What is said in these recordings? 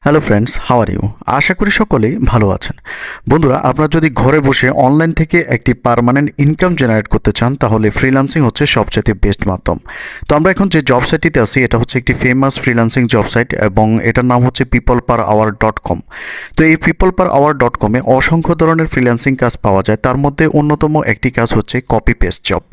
Hello friends, how are you? আশা করি সকলেই ভালো আছেন। বন্ধুরা, আপনারা যদি ঘরে বসে অনলাইন থেকে একটি পার্মানেন্ট ইনকাম জেনারেট করতে চান তাহলে ফ্রিল্যান্সিং হচ্ছে সবচেয়ে বেস্ট মাধ্যম। তো আমরা এখন যে জব সাইটটিতে আছি এটা হচ্ছে একটি ফেমাস ফ্রিল্যান্সিং জব সাইট এবং এটার নাম হচ্ছে peopleperhour.com। তো এই peopleperhour.com-এ অসংখ্য ধরনের ফ্রিল্যান্সিং কাজ পাওয়া যায়। তার মধ্যে অন্যতম একটি কাজ হচ্ছে কপি পেস্ট জব।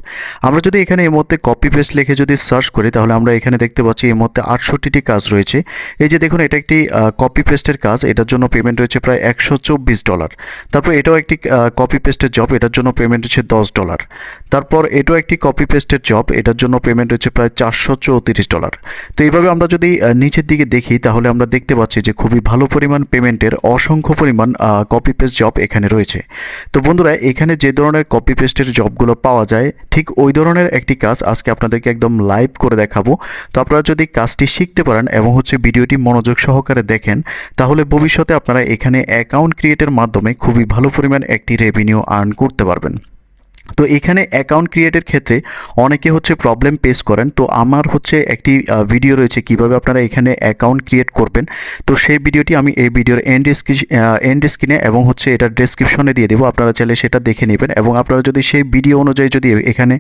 আমরা যদি এখানে এই মুহূর্তে কপি পেস্ট লিখে যদি সার্চ করি তাহলে আমরা এখানে দেখতে পাচ্ছি এই মুহূর্তে 68টি কাজ রয়েছে। এই যে দেখুন, এটা একটি কপি পেস্টের কাজ, এটার জন্য পেমেন্ট রয়েছে প্রায় $124। তারপর এটাও একটি কপি পেস্টের জব, এটার জন্য পেমেন্ট হচ্ছে $10। তারপর এটাও একটি কপি পেস্টের জব, এটার জন্য পেমেন্ট হচ্ছে প্রায় $434। তো এইভাবে আমরা যদি নিচের দিকে দেখি তাহলে আমরা দেখতে পাচ্ছি যে খুবই ভালো পরিমাণ পেমেন্টের অসংখ্য পরিমাণ কপি পেস্ট জব এখানে রয়েছে। তো বন্ধুরা, এখানে যে ধরনের কপি পেস্টের জবগুলো পাওয়া যায় ঠিক ওই ধরনের একটি কাজ আজকে আপনাদেরকে একদম লাইভ করে দেখাবো। তো আপনারা যদি কাজটি শিখতে পারেন এবং হচ্ছে ভিডিওটি মনোযোগ সহকারে দেখেন তাহলে ভবিষ্যতে আপনারা এখানে অ্যাকাউন্ট ক্রিয়েটের মাধ্যমে খুবই ভালো পরিমাণ একটি রেভিনিউ আর্ন করতে পারবেন। তো এখানে অ্যাকাউন্ট ক্রিয়েটের ক্ষেত্রে অনেকে হচ্ছে প্রবলেম ফেস করেন। তো আমার হচ্ছে একটি ভিডিও রয়েছে কিভাবে আপনারা এখানে অ্যাকাউন্ট ক্রিয়েট করবেন। তো সেই ভিডিওটি আমি এই ভিডিওর এন্ড স্ক্রিনে এবং হচ্ছে এটার ডেসক্রিপশনে দিয়ে দেবো, আপনারা চাইলে সেটা দেখে নেবেন। এবং আপনারা যদি সেই ভিডিও অনুযায়ী যদি এখানে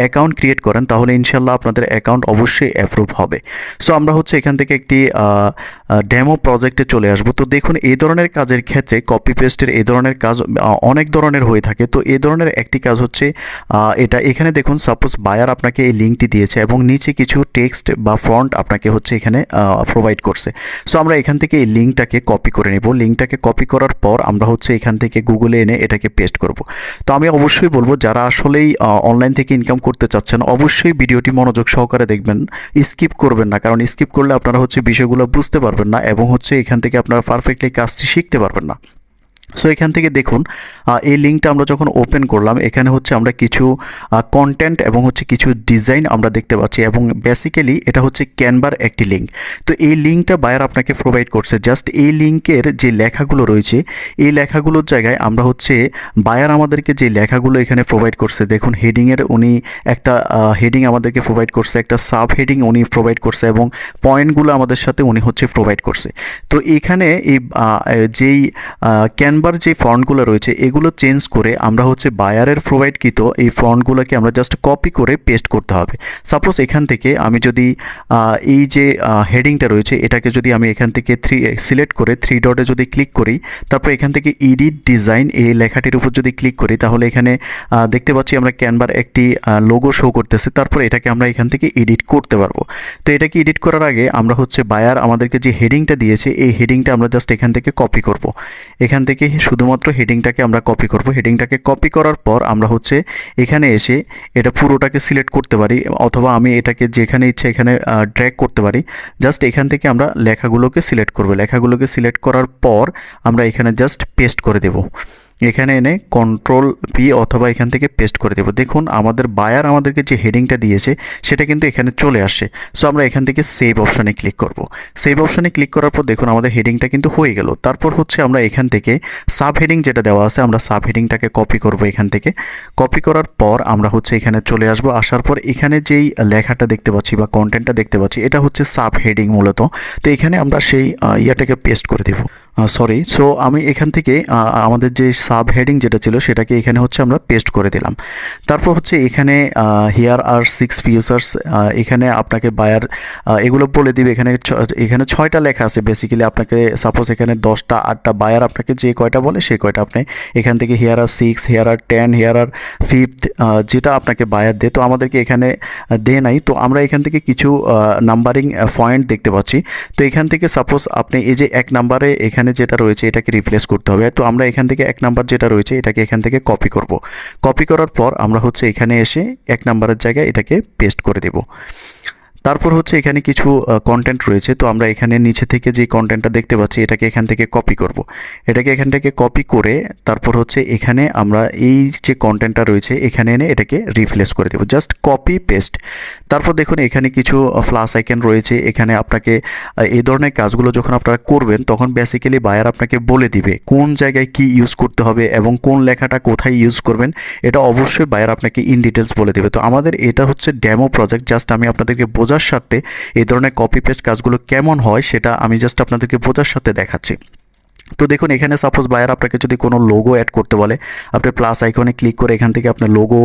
অ্যাকাউন্ট ক্রিয়েট করেন তাহলে ইনশাল্লাহ আপনাদের অ্যাকাউন্ট অবশ্যই অ্যাপ্রুভ হবে। সো আমরা হচ্ছে এখান থেকে একটি ডেমো প্রজেক্টে চলে আসবো। তো দেখুন, এই ধরনের কাজের ক্ষেত্রে কপি পেস্টের এই ধরনের কাজ অনেক ধরনের হয়ে থাকে। তো এই ধরনের একটি কাজ হচ্ছে এটা। এখানে দেখুন, সাপোজ বায়ার আপনাকে এই লিঙ্কটি দিয়েছে এবং নিচে কিছু টেক্সট বা ফন্ট আপনাকে হচ্ছে এখানে প্রোভাইড করছে। সো আমরা এখান থেকে এই লিঙ্কটাকে কপি করে নেব। লিঙ্কটাকে কপি করার পর আমরা হচ্ছে এখান থেকে গুগলে এনে এটাকে পেস্ট করব। তো আমি অবশ্যই বলবো যারা আসলেই অনলাইন থেকে ইনকাম করতে চাচ্ছেন অবশ্যই ভিডিওটি মনোযোগ সহকারে দেখবেন, স্কিপ করবেন না। কারণ স্কিপ করলে আপনারা হচ্ছে বিষয়গুলো বুঝতে পারবেন না এবং হচ্ছে এখান থেকে আপনারা পারফেক্টলি কাজটি শিখতে পারবেন না। সো এখান থেকে দেখুন, এই লিঙ্কটা আমরা যখন ওপেন করলাম এখানে হচ্ছে আমরা কিছু কন্টেন্ট এবং হচ্ছে কিছু ডিজাইন আমরা দেখতে পাচ্ছি এবং বেসিক্যালি এটা হচ্ছে ক্যানভার একটি লিঙ্ক। তো এই লিঙ্কটা বায়ার আপনাকে প্রোভাইড করছে। জাস্ট এই লিঙ্কের যে লেখাগুলো রয়েছে এই লেখাগুলোর জায়গায় আমরা হচ্ছে বায়ার আমাদেরকে যে লেখাগুলো এখানে প্রোভাইড করছে, দেখুন হেডিংয়ের উনি একটা হেডিং আমাদেরকে প্রোভাইড করছে, একটা সাব হেডিং উনি প্রোভাইড করছে এবং পয়েন্টগুলো আমাদের সাথে উনি হচ্ছে প্রোভাইড করছে। তো এখানে এই যেই ক্যানভার যে ফন্টগুলো রয়েছে এগুলো চেঞ্জ করে আমরা হচ্ছে বায়ারের প্রোভাইডকৃত এই ফন্টগুলোকে আমরা জাস্ট কপি করে পেস্ট করতে হবে। সাপোজ এখান থেকে আমি যদি এই যে হেডিংটা রয়েছে এটাকে যদি আমি এখান থেকে সিলেক্ট করে 3 ডটে যদি ক্লিক করি, তারপর এখান থেকে এডিট ডিজাইন এই লেখাটির উপর যদি ক্লিক করি তাহলে এখানে দেখতে পাচ্ছি আমরা ক্যানভার একটি লোগো শো করতেছে। তারপর এটাকে আমরা এখান থেকে এডিট করতে পারবো। তো এটাকে এডিট করার আগে আমরা হচ্ছে বায়ার আমাদেরকে যে হেডিংটা দিয়েছে এই হেডিংটা আমরা জাস্ট এখান থেকে কপি করব। এখান থেকে শুধুমাত্র হেডিংটাকে আমরা কপি করব। হেডিংটাকে কপি করার পর আমরা হচ্ছে এখানে এসে এটা পুরোটাকে সিলেক্ট করতে পারি অথবা আমি এটাকে যেখানে ইচ্ছে এখানে ড্র্যাগ করতে পারি। জাস্ট এখান থেকে আমরা লেখাগুলোকে সিলেক্ট করব। লেখাগুলোকে সিলেক্ট করার পর আমরা এখানে জাস্ট পেস্ট করে দেব। এখানে এনে Ctrl+P অথবা এখান থেকে পেস্ট করে দেব। দেখুন আমাদের বায়ার আমাদেরকে যে হেডিংটা দিয়েছে সেটা কিন্তু এখানে চলে আসছে। সো আমরা এখান থেকে সেভ অপশানে ক্লিক করব। সেভ অপশানে ক্লিক করার পর দেখুন আমাদের হেডিংটা কিন্তু হয়ে গেল। তারপর হচ্ছে আমরা এখান থেকে সাব হেডিং যেটা দেওয়া আছে আমরা সাব হেডিংটাকে কপি করব। এখান থেকে কপি করার পর আমরা হচ্ছে এখানে চলে আসব। আসার পর এখানে যেই লেখাটা দেখতে পাচ্ছি বা কন্টেন্টটা দেখতে পাচ্ছি এটা হচ্ছে সাব হেডিং মূলত। তো এখানে আমরা সেই ইয়াটাকে পেস্ট করে দেব। সো আমি এখান থেকে আমাদের যে সাব হেডিং যেটা ছিল সেটাকে এখানে হচ্ছে আমরা পেস্ট করে দিলাম। তারপর হচ্ছে এখানে হিয়ার আর 6 ফিউচার্স, এখানে আপনাকে বায়ার এগুলো বলে দিবে। এখানে 6টা লেখা আছে বেসিক্যালি। আপনাকে সাপোজ এখানে 10টা 8টা বায়ার আপনাকে যে কয়টা বলে সেই কয়টা আপনি এখান থেকে here are 6, here are 10, here are 5 যেটা আপনাকে বায়ার দেয়। তো আমাদেরকে এখানে দেয় নাই। তো আমরা এখান থেকে কিছু নাম্বারিং পয়েন্ট দেখতে পাচ্ছি। তো এখান থেকে সাপোজ আপনি এই যে 1 নাম্বারে এখানে যেটা রয়েছে এটাকে রিপ্লেস করতে হবে। তো আমরা এখান থেকে 1 নাম্বার যেটা রয়েছে এটাকে এখান থেকে কপি করব। কপি করার পর আমরা হচ্ছে এখানে এসে 1 নাম্বারের জায়গায় এটাকে পেস্ট করে দেব। তারপর হচ্ছে এখানে কিছু কন্টেন্ট রয়েছে। তো আমরা এখানে নিচে থেকে যে কন্টেন্টটা দেখতে পাচ্ছি এটাকে এখান থেকে কপি করব। এটাকে এখান থেকে কপি করে তারপর হচ্ছে এখানে আমরা এই যে কন্টেন্টটা রয়েছে এখানে এনে এটাকে রিপ্লেস করে দেব। Just copy paste. তারপর দেখুন এখানে কিছু প্লাস আইকন রয়েছে। এখানে আপনাকে এই ধরনের কাজগুলো যখন আপনারা করবেন তখন বেসিক্যালি বায়ার আপনাকে বলে দিবে কোন জায়গায় কি ইউজ করতে হবে এবং কোন লেখাটা কোথায় ইউজ করবেন। এটা অবশ্যই বায়ার আপনাকে ইন ডিটেলস বলে দেবে। তো আমাদের এটা হচ্ছে ডেমো প্রজেক্ট। জাস্ট আমি আপনাদেরকে বোঝার বোঝার স্বার্থে এই ধরনের কপি পেস্ট কাজগুলো কেমন হয় সেটা আমি জাস্ট আপনাদেরকে বোঝার সাথে দেখাচ্ছি। তো দেখুন এখানে সাপোজ বায়ার আপনাকে যদি কোনো লোগো অ্যাড করতে বলে, আপনি প্লাস আইকনে ক্লিক করে এখান থেকে আপনার লোগো,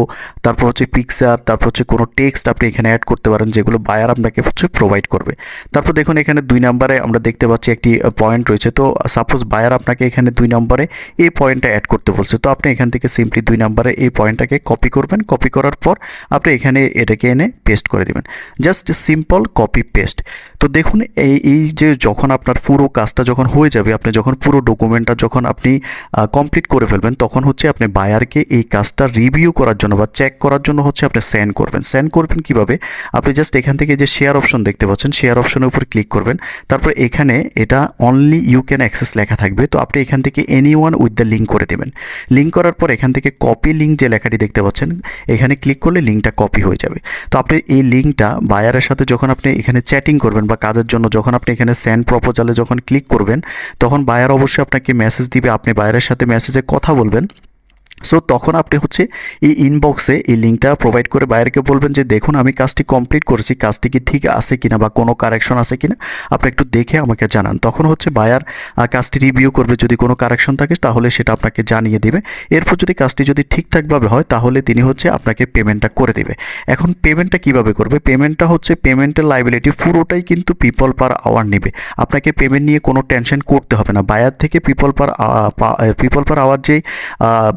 তারপর হচ্ছে পিকচার, তারপর হচ্ছে কোনো টেক্সট আপনি এখানে অ্যাড করতে পারেন, যেগুলো বায়ার আপনাকে হচ্ছে প্রোভাইড করবে। তারপর দেখুন এখানে 2 নম্বরে আমরা দেখতে পাচ্ছি একটি পয়েন্ট রয়েছে। তো সাপোজ বায়ার আপনাকে এখানে 2 নম্বরে এই পয়েন্টটা অ্যাড করতে বলছে, তো আপনি এখান থেকে সিম্পলি 2 নম্বরে এই পয়েন্টটাকে কপি করবেন। কপি করার পর আপনি এখানে এটাকে এনে পেস্ট করে দেবেন, জাস্ট সিম্পল কপি পেস্ট। তো দেখুন এই যে যখন আপনার পুরো কাজটা যখন হয়ে যাবে, আপনি যখন পুরো ডকুমেন্টটা যখন আপনি কমপ্লিট করে ফেলবেন, তখন হচ্ছে আপনি বায়ারকে এই কাজটা রিভিউ করার জন্য বা চেক করার জন্য হচ্ছে আপনি সেন্ড করবেন। সেন্ড করবেন কিভাবে? আপনি জাস্ট এখান থেকে যে শেয়ার অপশন দেখতে পাচ্ছেন, শেয়ার অপশনের উপর ক্লিক করবেন। তারপর এখানে এটা অনলি ইউ ক্যান অ্যাক্সেস লেখা থাকবে, তো আপনি এখান থেকে এনিওয়ান উইথ দ্য লিঙ্ক করে দেবেন। লিঙ্ক করার পর এখান থেকে কপি লিঙ্ক যে লেখাটি দেখতে পাচ্ছেন, এখানে ক্লিক করলে লিঙ্কটা কপি হয়ে যাবে। তো আপনি এই লিঙ্কটা বায়ারের সাথে যখন আপনি এখানে চ্যাটিং করবেন বা কাজের জন্য যখন আপনি এখানে সেন্ড প্রপোজালে যখন ক্লিক করবেন, তখন বায়ার অবশ্যই আপনাকে মেসেজ দিবে, আপনি বায়ারের সাথে মেসেজে কথা বলবেন। সো তখন আপনি হচ্ছে এই ইনবক্সে এই লিঙ্কটা প্রোভাইড করে বায়ারকে বলবেন যে দেখুন আমি কাজটি কমপ্লিট করেছি, কাজটি কি ঠিক আছে কিনা বা কোনো কারেকশন আছে কিনা আপনি একটু দেখে আমাকে জানান। তখন হচ্ছে বায়ার কাজটি রিভিউ করবে, যদি কোনো কারেকশন থাকে তাহলে সেটা আপনাকে জানিয়ে দেবে। এরপর যদি কাজটি যদি ঠিকঠাকভাবে হয় তাহলে তিনি হচ্ছে আপনাকে পেমেন্টটা করে দেবে। এখন পেমেন্টটা কিভাবে করবে? পেমেন্টটা হচ্ছে পেমেন্টের লাইবিলিটি পুরোটাই কিন্তু পিপল পার আওয়ার নেবে। আপনাকে পেমেন্ট নিয়ে কোনো টেনশন করতে হবে না। বায়ার থেকে পিপল পার আওয়ার যে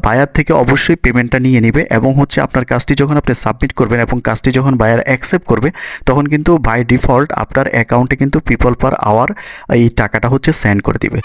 বায়ার থেকে অবশ্যই পেমেন্টটা নিয়ে নেবে, এবং হচ্ছে আপনার কাজটি যখন আপনি সাবমিট করবেন এবং কাজটি যখন বায়ার অ্যাকসেপ্ট করবে, তখন কিন্তু বাই ডিফল্ট আপনার অ্যাকাউন্টে কিন্তু পিপল পার আওয়ার এই টাকাটা হচ্ছে সেন্ড করে দিবে।